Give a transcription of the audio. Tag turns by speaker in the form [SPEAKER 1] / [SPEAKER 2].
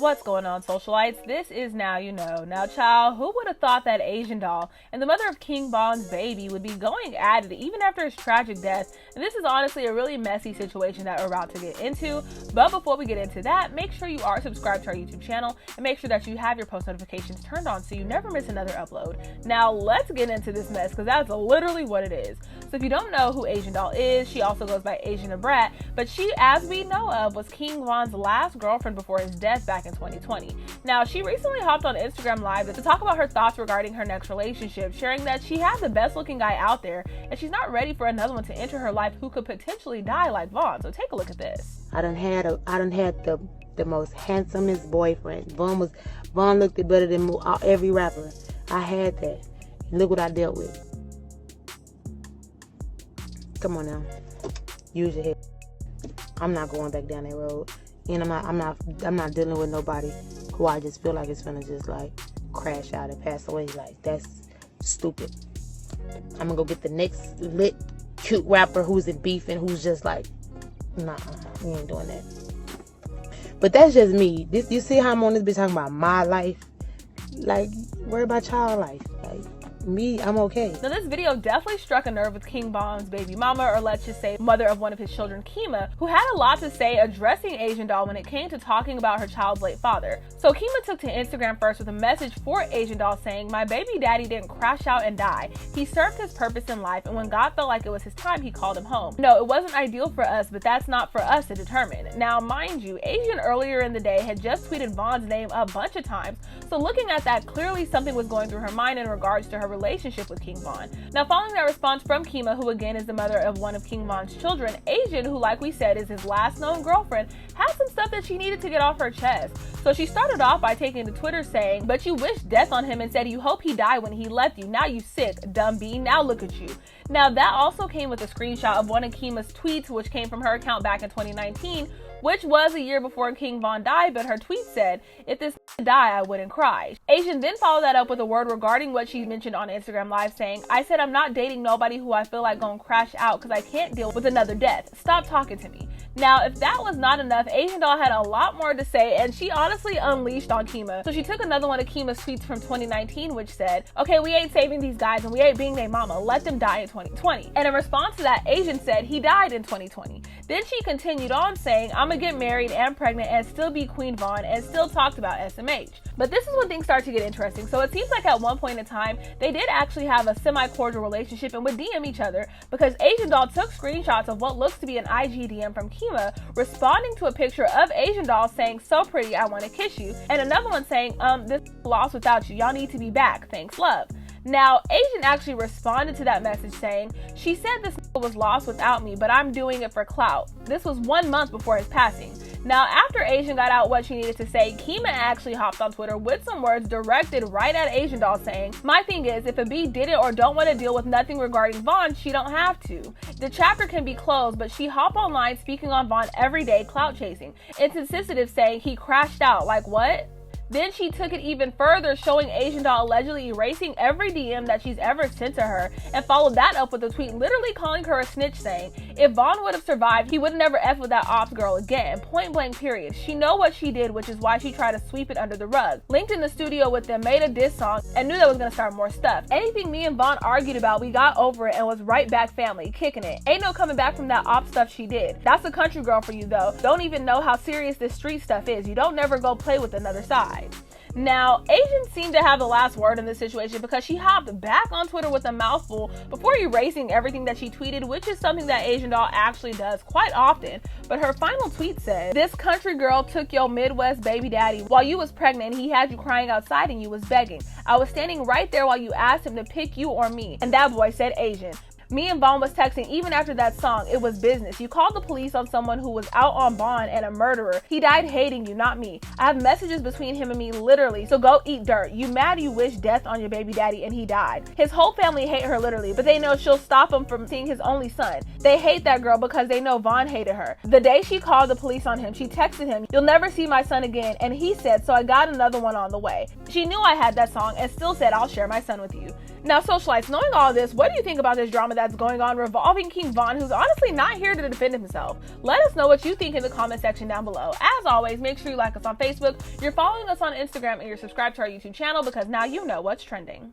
[SPEAKER 1] What's going on, socialites? This is Now You Know. Now, child, who would have thought that Asian doll and the mother of King Von's baby would be going at it even after his tragic death? And this is honestly a really messy situation that we're about to get into. But before we get into that, make sure you are subscribed to our YouTube channel and make sure that you have your post notifications turned on so you never miss another upload. Now, let's get into this mess because that's literally what it is. So if you don't know who Asian doll is, she also goes by Asian the Brat, but she, as we know of, was King Von's last girlfriend before his death back in 2020. Now, she recently hopped on Instagram Live to talk about her thoughts regarding her next relationship, sharing that she has the best looking guy out there and she's not ready for another one to enter her life who could potentially die like Von. So take a look at this.
[SPEAKER 2] I done had the most handsomest boyfriend. Von looked better than every rapper. I had that. And look what I dealt with. Come on now. Use your head. I'm not going back down that road. And I'm not dealing with nobody who I just feel like it's gonna just like crash out and pass away. Like, that's stupid. I'm gonna go get the next lit, cute rapper who's in beef and who's just like, nah, we ain't doing that. But that's just me. You see how I'm on this bitch talking about my life? Like, worry about y'all life. Like, me, I'm okay.
[SPEAKER 1] Now, this video definitely struck a nerve with King Von's baby mama, or let's just say mother of one of his children, Kema, who had a lot to say addressing Asian doll when it came to talking about her child's late father. So Kema took to Instagram first with a message for Asian doll saying, "My baby daddy didn't crash out and die. He served his purpose in life, and when God felt like it was his time, he called him home. No, it wasn't ideal for us, but that's not for us to determine." Now, mind you, Asian earlier in the day had just tweeted Von's name a bunch of times, so looking at that, clearly something was going through her mind in regards to her relationship with King Von. Now, following that response from Kema, who again is the mother of one of King Von's children, Asian, who like we said is his last known girlfriend, had some stuff that she needed to get off her chest. So she started off by taking to Twitter saying, "But you wished death on him and said you hope he died when he left you. Now you sick, dumb bee, now look at you." Now, that also came with a screenshot of one of Kema's tweets, which came from her account back in 2019, which was a year before King Von died, but her tweet said, "If this die, I wouldn't cry." Asian then followed that up with a word regarding what she mentioned on Instagram Live saying, "I said I'm not dating nobody who I feel like gonna crash out because I can't deal with another death. Stop talking to me." Now, if that was not enough, Asian doll had a lot more to say, and she honestly unleashed on Kema. So she took another one of Kema's tweets from 2019, which said, "Okay, we ain't saving these guys and we ain't being their mama. Let them die in 2020. And in response to that, Asian said he died in 2020. Then she continued on saying, "I'm gonna get married and pregnant and still be Queen Von," and still talked about SMH. But this is when things start to get interesting. So it seems like at one point in time, they did actually have a semi-cordial relationship and would DM each other, because Asian doll took screenshots of what looks to be an IG DM from Kema, responding to a picture of Asian doll saying, "So pretty, I want to kiss you," and another one saying, "This lost without you. Y'all need to be back. Thanks, love." Now, Asian actually responded to that message saying, "She said this was lost without me, but I'm doing it for clout." This was 1 month before his passing. Now, after Asian got out what she needed to say, Keema actually hopped on Twitter with some words directed right at Asian doll saying, "My thing is, if a B didn't or don't want to deal with nothing regarding Von, she don't have to. The chapter can be closed, but she hop online speaking on Von every day, clout chasing. It's insensitive saying he crashed out, like what?" Then she took it even further, showing Asian doll allegedly erasing every DM that she's ever sent to her, and followed that up with a tweet literally calling her a snitch saying, "If Von would have survived, he would never F with that ops girl again. Point blank period. She know what she did, which is why she tried to sweep it under the rug. Linked in the studio with them, made a diss song, and knew that was gonna start more stuff. Anything me and Von argued about, we got over it and was right back family, kicking it. Ain't no coming back from that op stuff she did. That's a country girl for you though. Don't even know how serious this street stuff is. You don't never go play with another side." Now, Asian seemed to have the last word in this situation because she hopped back on Twitter with a mouthful before erasing everything that she tweeted, which is something that Asian doll actually does quite often. But her final tweet said, "This country girl took your Midwest baby daddy while you was pregnant and he had you crying outside and you was begging. I was standing right there while you asked him to pick you or me." And that boy said, "Asian. Me and Von was texting even after that song. It was business. You called the police on someone who was out on bond and a murderer. He died hating you, not me. I have messages between him and me literally, so go eat dirt. You mad you wish death on your baby daddy and he died. His whole family hate her literally, but they know she'll stop him from seeing his only son. They hate that girl because they know Von hated her. The day she called the police on him, she texted him, 'You'll never see my son again,' and he said, 'So I got another one on the way.' She knew I had that song and still said, 'I'll share my son with you.'" Now, socialites, knowing all this, what do you think about this drama drama that's going on revolving King Von, who's honestly not here to defend himself. Let us know what you think in the comment section down below. As always, make sure you like us on Facebook, you're following us on Instagram, and you're subscribed to our YouTube channel, because now you know what's trending.